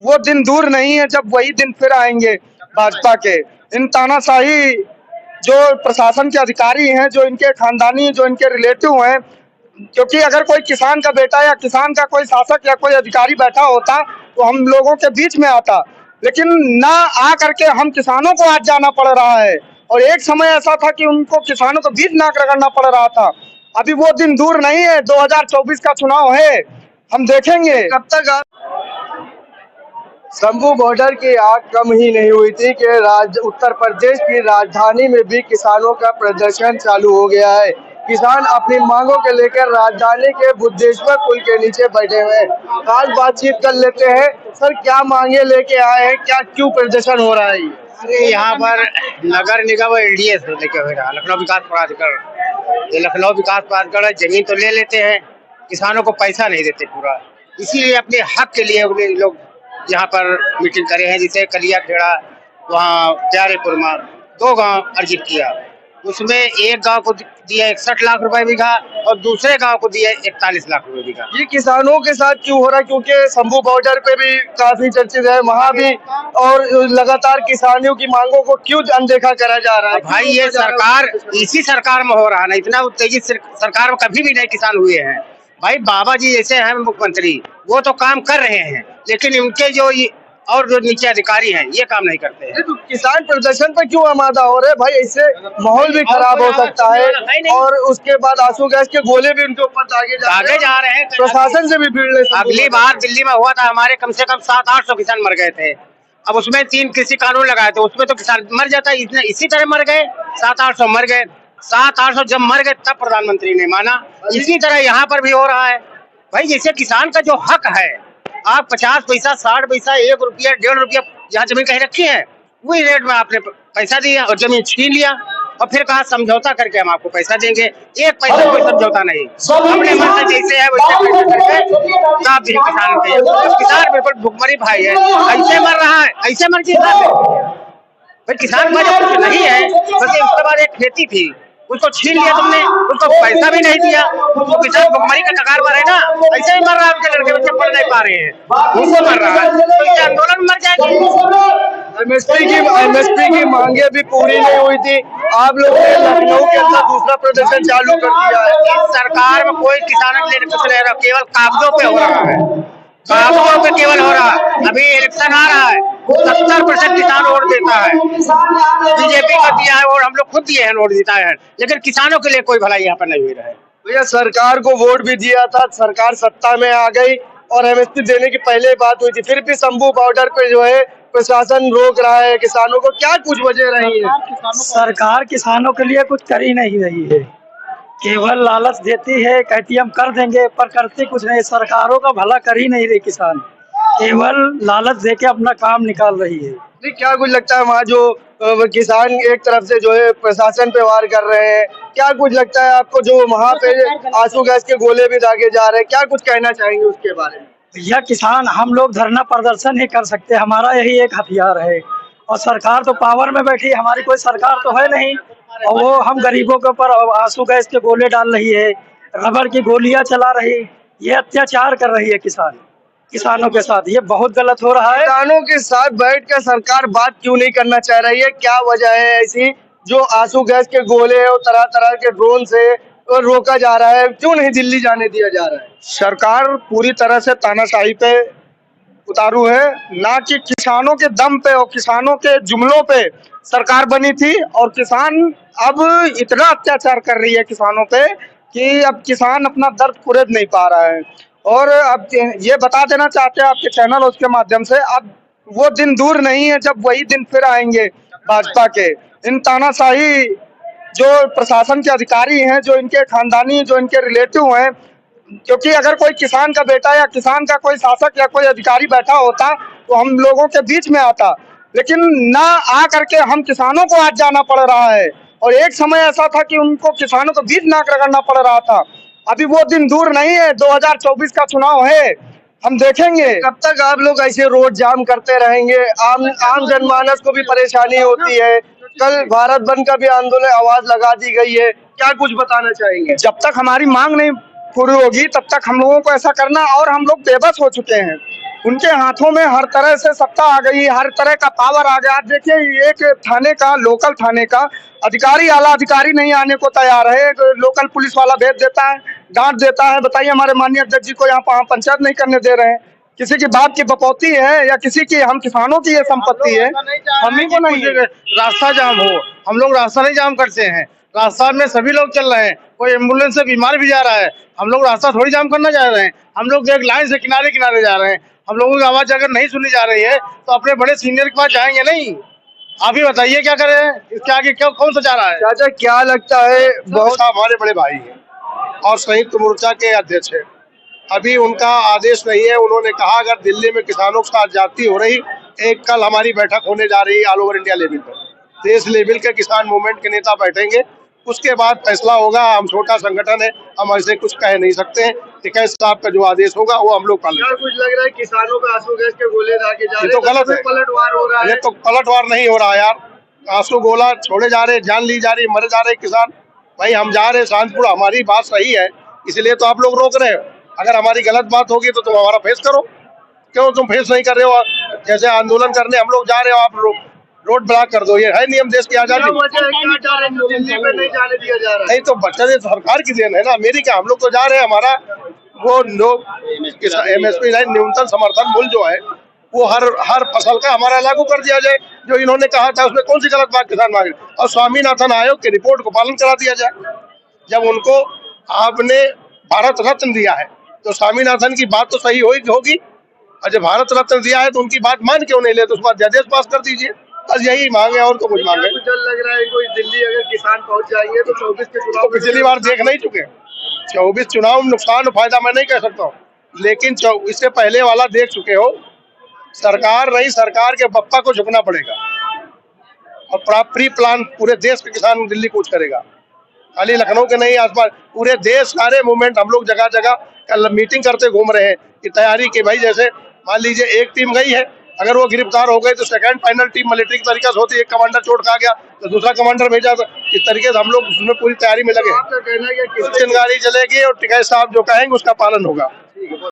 वो दिन दूर नहीं है जब वही दिन फिर आएंगे भाजपा के। इन तानाशाही जो प्रशासन के अधिकारी हैं, जो इनके खानदानी, जो इनके रिलेटिव हैं, क्योंकि अगर कोई किसान का बेटा या किसान का कोई शासक या कोई अधिकारी बैठा होता तो हम लोगों के बीच में आता, लेकिन ना आ करके हम किसानों को आज जाना पड़ रहा है। और एक समय ऐसा था कि उनको किसानों को बीच नाक रगड़ना पड़ रहा था। अभी वो दिन दूर नहीं है, 2024 का चुनाव है, हम देखेंगे कब तक। शंभू बॉर्डर की आग कम ही नहीं हुई थी कि उत्तर प्रदेश की राजधानी में भी किसानों का प्रदर्शन चालू हो गया है। किसान अपनी मांगों के लेकर राजधानी के बुद्धेश्वर पुल के नीचे बैठे हुए हैं। आज बातचीत कर लेते हैं। सर, क्या मांगे लेके आए हैं, क्या क्यों प्रदर्शन हो रहा है? अरे यहाँ पर नगर निगम एलडीए से लेके हो रहा, लखनऊ विकास प्राधिकरण। ये लखनऊ विकास प्राधिकरण जमीन तो ले लेते हैं, किसानों को पैसा नहीं देते पूरा। इसीलिए अपने हक के लिए लोग यहाँ पर मीटिंग करे हैं। जैसे कलिया खेड़ा, वहाँ प्यारेपुर में 2 गांव अर्जित किया, उसमें एक गांव को दिया 61 लाख रुपए बीघा और दूसरे गांव को दिया 41 लाख रुपए बीघा। ये किसानों के साथ क्यों हो रहा है? क्योंकि शंभू बॉर्डर पे भी काफी चर्चित है, वहाँ भी, और लगातार किसानों की मांगों को क्यों अनदेखा करा जा रहा है? भाई ये सरकार, इसी सरकार में हो रहा ना, इतना उत्तेजित सरकार में कभी भी नहीं किसान हुए हैं। भाई बाबा जी जैसे हैं मुख्यमंत्री, वो तो काम कर रहे हैं, लेकिन उनके जो नीचे अधिकारी हैं ये काम नहीं करते हैं। तो किसान प्रदर्शन पर क्यों आमादा हो रहे भाई? इससे माहौल भी खराब हो सकता है और उसके बाद आंसू गैस के गोले भी उनके ऊपर दागे जा रहे हैं। प्रशासन से भी भिड़ने। अगली बार दिल्ली में हुआ था, हमारे कम से कम 700-800 किसान मर गए थे। अब उसमें 3 कृषि कानून लगाए थे, उसमें तो किसान मर जाता है, इसी तरह मर गए। 700-800 मर गए। 700-800 जब मर गए तब प्रधानमंत्री ने माना। इसी तरह यहाँ पर भी हो रहा है। भाई जैसे किसान का जो हक है, आप 50 पैसा, 60 पैसा, 1 रुपया, 1.5 रुपया जहाँ जमीन कहीं रखी है, वही रेट में आपने पैसा दिया और जमीन छीन लिया और फिर कहा समझौता करके हम आपको पैसा देंगे। 1 पैसा कोई समझौता नहीं, अपने मन से जैसे है वैसे पैसा करके आप भी किसान के। तो किसान बिल्कुल भुखमरी भाई है, ऐसे मर रहा है, ऐसे मर जीता है। भाई किसान का जो कुछ नहीं है, बल्कि उसके बाद एक खेती थी, उसको छीन लिया तुमने, उसको पैसा भी नहीं दिया, तो किसान भुखमरी का कगार पर है ना। ऐसे ही मर रहा है, आपके लड़के बच्चे पढ़ नहीं पा रहे हैं, उनको मर रहा है, तो क्या आंदोलन मर जाएगी। एमएसपी की मांगे भी पूरी नहीं हुई थी, आप लोगों ने लखनऊ के अंदर दूसरा प्रदर्शन चालू कर दिया है। इस सरकार में कोई किसानों के लिए कुछ नहीं रहा, केवल कागजों पे हो रहा है, कागजों पे केवल हो रहा है। अभी इलेक्शन आ रहा है, 70% किसान वोट देता है, बीजेपी का दिया है और हम लोग खुद दिए हैं, वोट जीता है, लेकिन किसानों के लिए कोई भलाई यहाँ पर नहीं हुई है। भैया, सरकार को वोट भी दिया था, सरकार सत्ता में आ गई और एमएसपी देने की पहले बात हुई थी, फिर भी शंभू बॉर्डर पे जो है प्रशासन रोक रहा है किसानों को। क्या कुछ वजह रही है? सरकार किसानों के लिए कुछ कर ही नहीं रही है, केवल लालच देती है, कहती हम कर देंगे, पर करते कुछ नहीं। सरकारों का भला कर ही नहीं रही, किसान केवल लालच देके अपना काम निकाल रही है। क्या कुछ लगता है वहाँ जो किसान एक तरफ से जो है प्रशासन पे वार कर रहे हैं, क्या कुछ लगता है आपको जो वहाँ पे आंसू गैस के गोले भी दागे जा रहे हैं, क्या कुछ कहना चाहेंगे उसके बारे में? भैया, किसान हम लोग धरना प्रदर्शन ही कर सकते, हमारा यही एक हथियार है। और सरकार तो पावर में बैठी, हमारी कोई सरकार तो है नहीं, और वो हम गरीबों के ऊपर आंसू गैस के गोले डाल रही है, रबड़ की गोलियां चला रही, ये अत्याचार कर रही है किसानों के साथ। ये बहुत गलत हो रहा है। किसानों के साथ बैठकर सरकार बात क्यों नहीं करना चाह रही है? क्या वजह है ऐसी जो आंसू गैस के गोले और तरह तरह के ड्रोन से रोका जा रहा है? क्यों नहीं दिल्ली जाने दिया जा रहा है? सरकार पूरी तरह से तानाशाही पे उतारू है, ना कि किसानों के दम पे और किसानों के जुमलों पे सरकार बनी थी। और किसान अब इतना अत्याचार कर रही है किसानों पे कि अब किसान अपना दर्द कुरेद नहीं पा रहा है। और अब ये बता देना चाहते हैं आपके चैनल उसके माध्यम से, अब वो दिन दूर नहीं है जब वही दिन फिर आएंगे भाजपा के। इन तानाशाही जो प्रशासन के अधिकारी हैं, जो इनके खानदानी, जो इनके रिलेटिव हैं, क्योंकि अगर कोई किसान का बेटा या किसान का कोई शासक या कोई अधिकारी बैठा होता तो हम लोगों के बीच में आता, लेकिन ना आ करके हम किसानों को आज जाना पड़ रहा है। और एक समय ऐसा था कि उनको किसानों को बीच नाक रगड़ना पड़ रहा था। अभी वो दिन दूर नहीं है, 2024 का चुनाव है, हम देखेंगे कब तक आप लोग ऐसे रोड जाम करते रहेंगे। आम जनमानस को भी परेशानी होती है। कल भारत बंद का भी आंदोलन आवाज लगा दी गई है, क्या कुछ बताना चाहेंगे? जब तक हमारी मांग नहीं पूरी होगी तब तक हम लोगों को ऐसा करना, और हम लोग बेबस हो चुके हैं। उनके हाथों में हर तरह से सत्ता आ गई, हर तरह का पावर आ गया। देखिए एक थाने का, लोकल थाने का अधिकारी, आला अधिकारी नहीं आने को तैयार है, एक लोकल पुलिस वाला भेज देता है, डांट देता है। बताइए हमारे माननीय अध्यक्ष जी को यहाँ पंचायत नहीं करने दे रहे हैं। किसी की बाप की बपौती है या किसी की, हम किसानों की ये संपत्ति है, हम ही को नहीं। रास्ता जाम हो, हम लोग रास्ता नहीं जाम करते हैं, रास्ता में सभी लोग चल रहे हैं, कोई एम्बुलेंस से बीमार भी जा रहा है, हम लोग रास्ता थोड़ी जाम करना चाह रहे हैं। हम लोग एक लाइन से किनारे किनारे जा रहे हैं। हम लोगों की आवाज अगर नहीं सुनी जा रही है तो अपने बड़े सीनियर के पास जाएंगे नहीं। आप ही बताइए क्या करें, इसके आगे क्या कौन सा जा रहा है। चाचा क्या लगता है, बहुत हमारे बड़े भाई हैं और संयुक्त मोर्चा के अध्यक्ष हैं, अभी उनका आदेश नहीं है। उन्होंने कहा अगर दिल्ली में किसानों के साथ ज्यादती हो रही, एक कल हमारी बैठक होने जा रही है ऑल ओवर इंडिया लेवल पर, देश लेवल के किसान मूवमेंट के नेता बैठेंगे, उसके बाद फैसला होगा। हम छोटा संगठन है, हम ऐसे कुछ कह नहीं सकते हैं। टिकैत साहब का जो आदेश होगा वो हम लोग पालन करेंगे। कुछ लग रहा है किसानों पे आंसू गैस के गोले दागे जा रहे हैं, ये तो गलत है, पलटवार हो रहा है। ये तो पलटवार नहीं हो रहा यार, आंसू गोला छोड़े जा रहे, जान ली जा रही, मरे जा रहे किसान। भाई हम जा रहे शांतिपूर्ण, हमारी बात सही है इसलिए तो आप लोग रोक रहे हो। अगर हमारी गलत बात होगी तो तुम हमारा फेस करो, क्यों तुम फेस नहीं कर रहे हो? जैसे आंदोलन करने हम लोग जा रहे हो, आप रोड ब्लॉक कर दो, ये है नियम देश की आजादी। दिल्ली में नहीं जाने दिया जा रहा है। नहीं तो बच्चा सरकार की देन है ना, मेरी क्या, हम लोग तो जा रहे हैं। हमारा वो MSP लाइन, न्यूनतम समर्थन मूल्य जो है वो हर फसल का हमारा लागू कर दिया जाए। जो इन्होंने कहा था उसमें कौन सी गलत बात किसान मांगे, और स्वामीनाथन आयोग की रिपोर्ट को पालन करा दिया जाए। जब उनको आपने भारत रत्न दिया है तो स्वामीनाथन की बात तो सही होगी, और जब भारत रत्न दिया है तो उनकी बात मान क्यों नहीं ले, तो उसके बाद अध्यादेश पास कर दीजिए। बस यही मांगे और तो कुछ मांगे। डर लग रहा है कोई दिल्ली अगर किसान पहुंच जाएंगे तो 24 के चुनाव, तो पिछली बार देख नहीं चुके, 24 चुनाव नुकसान फायदा मैं नहीं कह सकता हूँ, लेकिन इससे पहले वाला देख चुके हो। सरकार नहीं, सरकार के बप्पा को झुकना पड़ेगा और प्री प्लान पूरे देश के किसान दिल्ली कूच करेगा, खाली लखनऊ के नहीं, आसपास पूरे देश सारे मूवमेंट हम लोग जगह जगह कल मीटिंग करते घूम रहे हैं कि तैयारी की। भाई जैसे मान लीजिए एक टीम गई है, अगर वो गिरफ्तार हो गई तो सेकंड फाइनल टीम मिलिट्री की तरीके से होती है, एक कमांडर चोट खा गया तो दूसरा कमांडर भेजा, इस तरीके से हम लोग उसमें पूरी तैयारी में लगे। चिंगारी चलेगी और टिकैत साहब जो कहेंगे उसका पालन होगा।